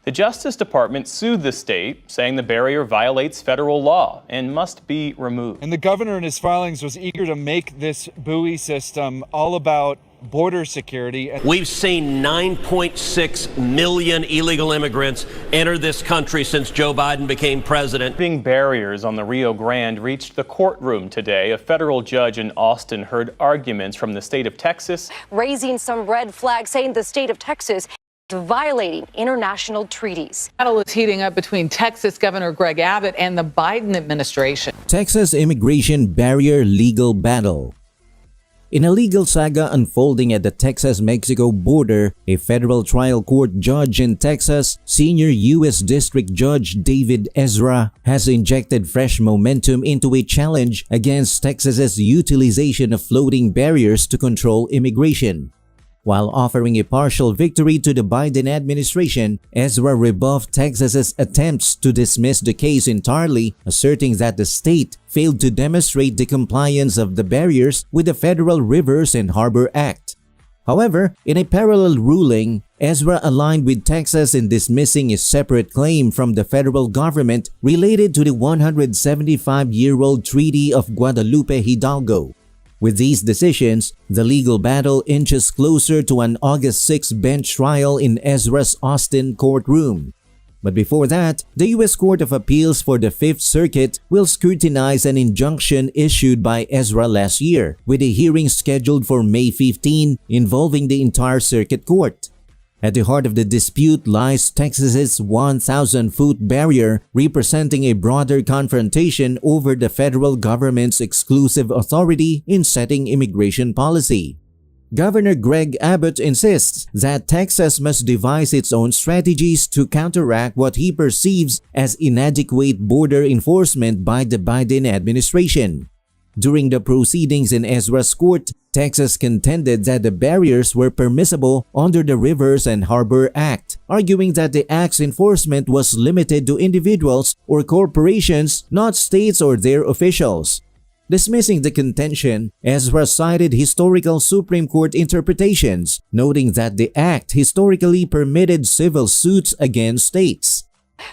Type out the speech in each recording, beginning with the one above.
The Justice Department sued the state, saying the barrier violates federal law and must be removed. And the governor in his filings was eager to make this buoy system all about border security. We've seen 9.6 million illegal immigrants enter this country since Joe Biden became president. Barriers on the Rio Grande reached the courtroom today. A federal judge in Austin heard arguments from the state of Texas, raising some red flags, saying the state of Texas violating international treaties. Battle is heating up between Texas Governor Greg Abbott and the Biden administration. Texas immigration barrier legal battle. In a legal saga unfolding at the Texas-Mexico border, a federal trial court judge in Texas, senior U.S. District Judge David Ezra, has injected fresh momentum into a challenge against Texas's utilization of floating barriers to control immigration. While offering a partial victory to the Biden administration, Ezra rebuffed Texas's attempts to dismiss the case entirely, asserting that the state failed to demonstrate the compliance of the barriers with the Federal Rivers and Harbor Act. However, in a parallel ruling, Ezra aligned with Texas in dismissing a separate claim from the federal government related to the 175-year-old Treaty of Guadalupe Hidalgo. With these decisions, the legal battle inches closer to an August 6 bench trial in Ezra's Austin courtroom. But before that, the U.S. Court of Appeals for the Fifth Circuit will scrutinize an injunction issued by Ezra last year, with a hearing scheduled for May 15 involving the entire circuit court. At the heart of the dispute lies Texas's 1,000-foot barrier, representing a broader confrontation over the federal government's exclusive authority in setting immigration policy. Governor Greg Abbott insists that Texas must devise its own strategies to counteract what he perceives as inadequate border enforcement by the Biden administration. During the proceedings in Ezra's court, Texas contended that the barriers were permissible under the Rivers and Harbor Act, arguing that the act's enforcement was limited to individuals or corporations, not states or their officials. Dismissing the contention, Ezra cited historical Supreme Court interpretations, noting that the act historically permitted civil suits against states.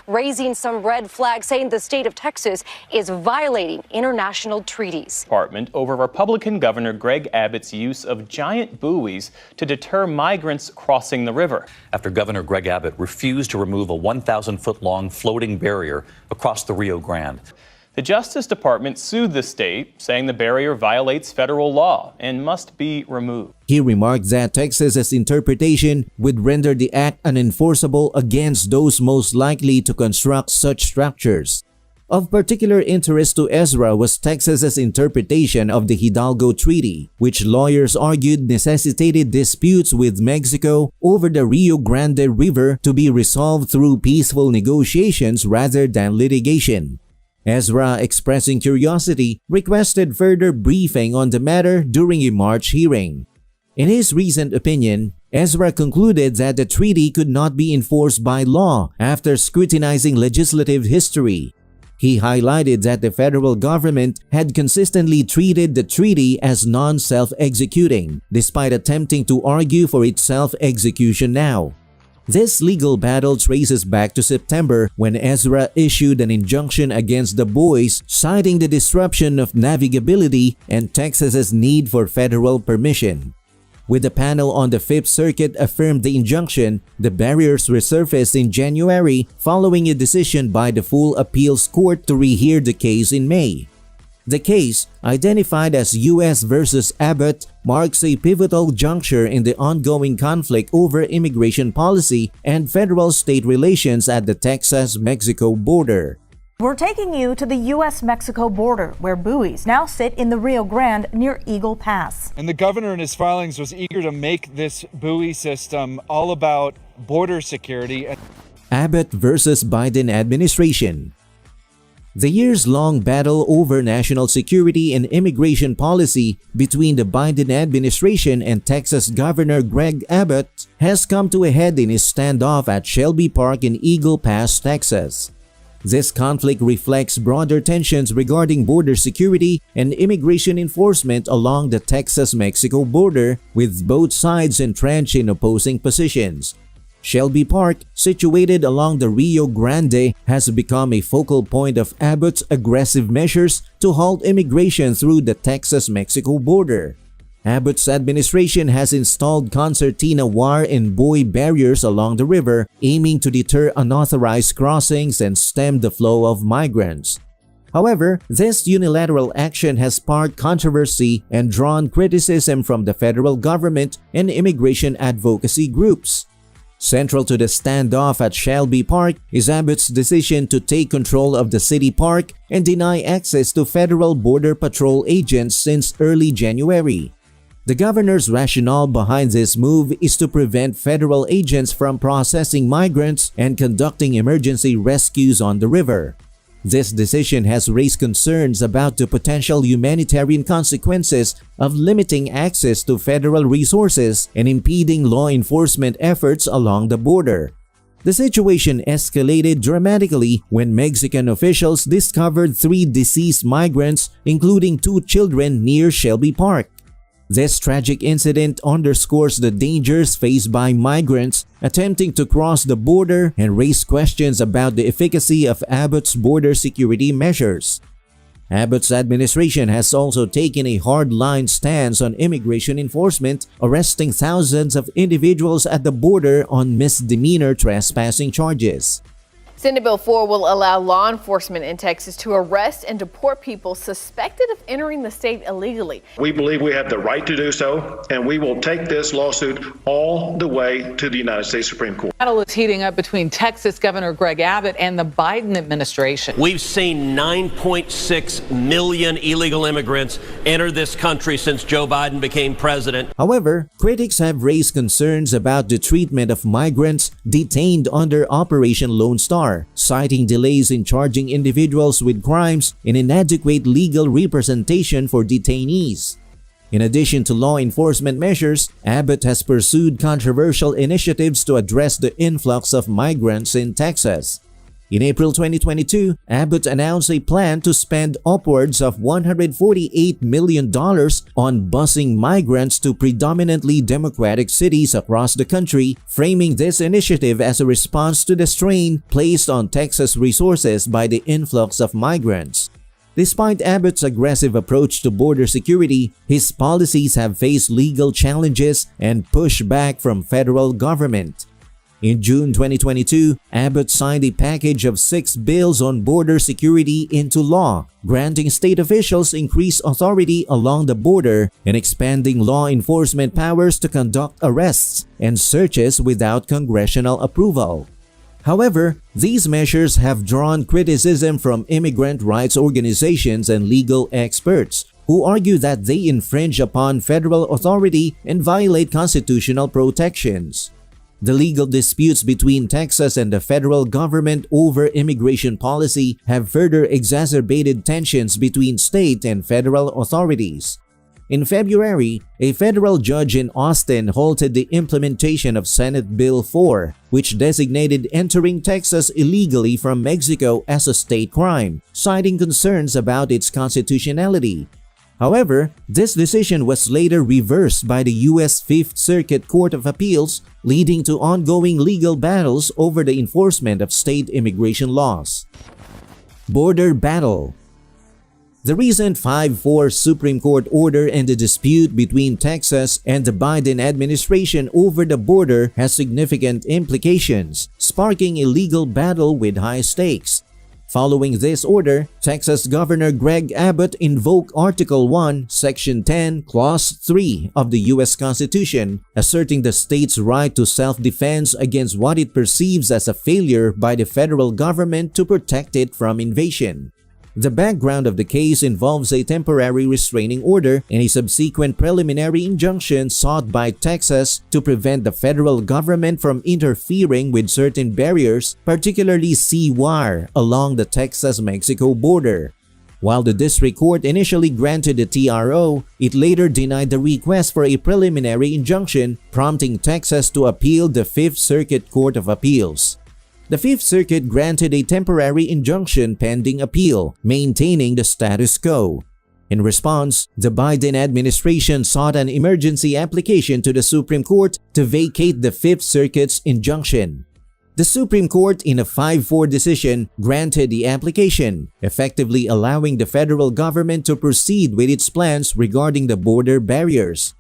Raising some red flags, saying the state of Texas is violating international treaties. Department over Republican Governor Greg Abbott's use of giant buoys to deter migrants crossing the river. After Governor Greg Abbott refused to remove a 1,000-foot-long floating barrier across the Rio Grande. The Justice Department sued the state, saying the barrier violates federal law and must be removed. He remarked that Texas's interpretation would render the act unenforceable against those most likely to construct such structures. Of particular interest to Ezra was Texas's interpretation of the Hidalgo Treaty, which lawyers argued necessitated disputes with Mexico over the Rio Grande River to be resolved through peaceful negotiations rather than litigation. Ezra, expressing curiosity, requested further briefing on the matter during a March hearing. In his recent opinion, Ezra concluded that the treaty could not be enforced by law after scrutinizing legislative history. He highlighted that the federal government had consistently treated the treaty as non-self-executing, despite attempting to argue for its self-execution now. This legal battle traces back to September when Ezra issued an injunction against the buoys, citing the disruption of navigability and Texas's need for federal permission. With the panel on the Fifth Circuit affirmed the injunction, the barriers resurfaced in January following a decision by the full appeals court to rehear the case in May. The case, identified as U.S. versus Abbott, marks a pivotal juncture in the ongoing conflict over immigration policy and federal-state relations at the Texas-Mexico border. We're taking you to the U.S.-Mexico border, where buoys now sit in the Rio Grande near Eagle Pass. And the governor in his filings was eager to make this buoy system all about border security. Abbott versus Biden administration. The years-long battle over national security and immigration policy between the Biden administration and Texas Governor Greg Abbott has come to a head in his standoff at Shelby Park in Eagle Pass, Texas. This conflict reflects broader tensions regarding border security and immigration enforcement along the Texas-Mexico border, with both sides entrenched in opposing positions. Shelby Park, situated along the Rio Grande, has become a focal point of Abbott's aggressive measures to halt immigration through the Texas-Mexico border. Abbott's administration has installed concertina wire and buoy barriers along the river, aiming to deter unauthorized crossings and stem the flow of migrants. However, this unilateral action has sparked controversy and drawn criticism from the federal government and immigration advocacy groups. Central to the standoff at Shelby Park is Abbott's decision to take control of the city park and deny access to federal border patrol agents since early January. The governor's rationale behind this move is to prevent federal agents from processing migrants and conducting emergency rescues on the river. This decision has raised concerns about the potential humanitarian consequences of limiting access to federal resources and impeding law enforcement efforts along the border. The situation escalated dramatically when Mexican officials discovered 3 deceased migrants, including 2 children, near Shelby Park. This tragic incident underscores the dangers faced by migrants attempting to cross the border and raise questions about the efficacy of Abbott's border security measures. Abbott's administration has also taken a hard-line stance on immigration enforcement, arresting thousands of individuals at the border on misdemeanor trespassing charges. Senate Bill 4 will allow law enforcement in Texas to arrest and deport people suspected of entering the state illegally. We believe we have the right to do so, and we will take this lawsuit all the way to the United States Supreme Court. The battle is heating up between Texas Governor Greg Abbott and the Biden administration. We've seen 9.6 million illegal immigrants enter this country since Joe Biden became president. However, critics have raised concerns about the treatment of migrants detained under Operation Lone Star, citing delays in charging individuals with crimes and inadequate legal representation for detainees. In addition to law enforcement measures, Abbott has pursued controversial initiatives to address the influx of migrants in Texas. In April 2022, Abbott announced a plan to spend upwards of $148 million on busing migrants to predominantly Democratic cities across the country, framing this initiative as a response to the strain placed on Texas resources by the influx of migrants. Despite Abbott's aggressive approach to border security, his policies have faced legal challenges and pushback from federal government. In June 2022, Abbott signed a package of 6 bills on border security into law, granting state officials increased authority along the border and expanding law enforcement powers to conduct arrests and searches without congressional approval. However, these measures have drawn criticism from immigrant rights organizations and legal experts, who argue that they infringe upon federal authority and violate constitutional protections. The legal disputes between Texas and the federal government over immigration policy have further exacerbated tensions between state and federal authorities. In February, a federal judge in Austin halted the implementation of Senate Bill 4, which designated entering Texas illegally from Mexico as a state crime, citing concerns about its constitutionality. However, this decision was later reversed by the U.S. Fifth Circuit Court of Appeals, leading to ongoing legal battles over the enforcement of state immigration laws. Border battle. The recent 5-4 Supreme Court order and the dispute between Texas and the Biden administration over the border has significant implications, sparking a legal battle with high stakes. Following this order, Texas Governor Greg Abbott invoked Article 1, Section 10, Clause 3 of the U.S. Constitution, asserting the state's right to self-defense against what it perceives as a failure by the federal government to protect it from invasion. The background of the case involves a temporary restraining order and a subsequent preliminary injunction sought by Texas to prevent the federal government from interfering with certain barriers, particularly sea wire, along the Texas-Mexico border. While the district court initially granted the TRO, it later denied the request for a preliminary injunction, prompting Texas to appeal the Fifth Circuit Court of Appeals. The Fifth Circuit granted a temporary injunction pending appeal, maintaining the status quo. In response, the Biden administration sought an emergency application to the Supreme Court to vacate the Fifth Circuit's injunction. The Supreme Court, in a 5-4 decision, granted the application, effectively allowing the federal government to proceed with its plans regarding the border barriers.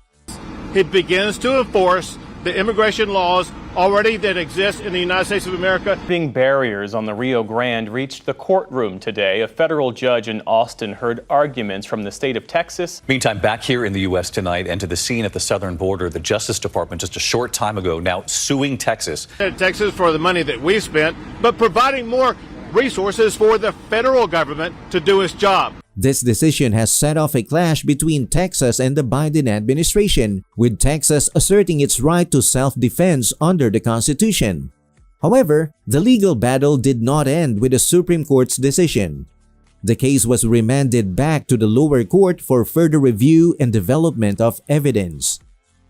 It begins to enforce the immigration laws already that exist in the United States of America. Barriers on the Rio Grande reached the courtroom today. A federal judge in Austin heard arguments from the state of Texas. Meantime, back here in the U.S. tonight and to the scene at the southern border, the Justice Department just a short time ago now suing Texas. Texas for the money that we've spent, but providing more resources for the federal government to do its job. This decision has set off a clash between Texas and the Biden administration, with Texas asserting its right to self-defense under the Constitution. However, the legal battle did not end with the Supreme Court's decision. The case was remanded back to the lower court for further review and development of evidence.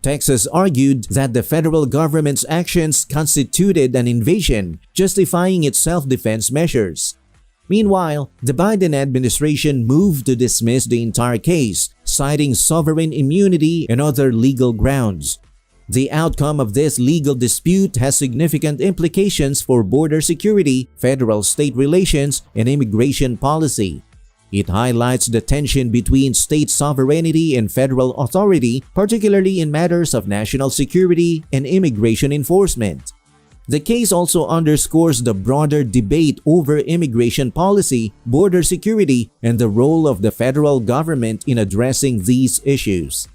Texas argued that the federal government's actions constituted an invasion, justifying its self-defense measures. Meanwhile, the Biden administration moved to dismiss the entire case, citing sovereign immunity and other legal grounds. The outcome of this legal dispute has significant implications for border security, federal-state relations, and immigration policy. It highlights the tension between state sovereignty and federal authority, particularly in matters of national security and immigration enforcement. The case also underscores the broader debate over immigration policy, border security, and the role of the federal government in addressing these issues.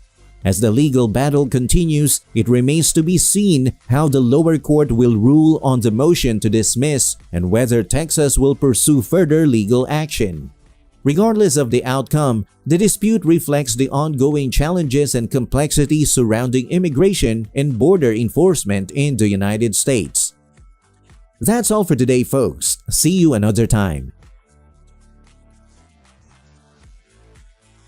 As the legal battle continues, it remains to be seen how the lower court will rule on the motion to dismiss and whether Texas will pursue further legal action. Regardless of the outcome, the dispute reflects the ongoing challenges and complexities surrounding immigration and border enforcement in the United States. That's all for today, folks. See you another time.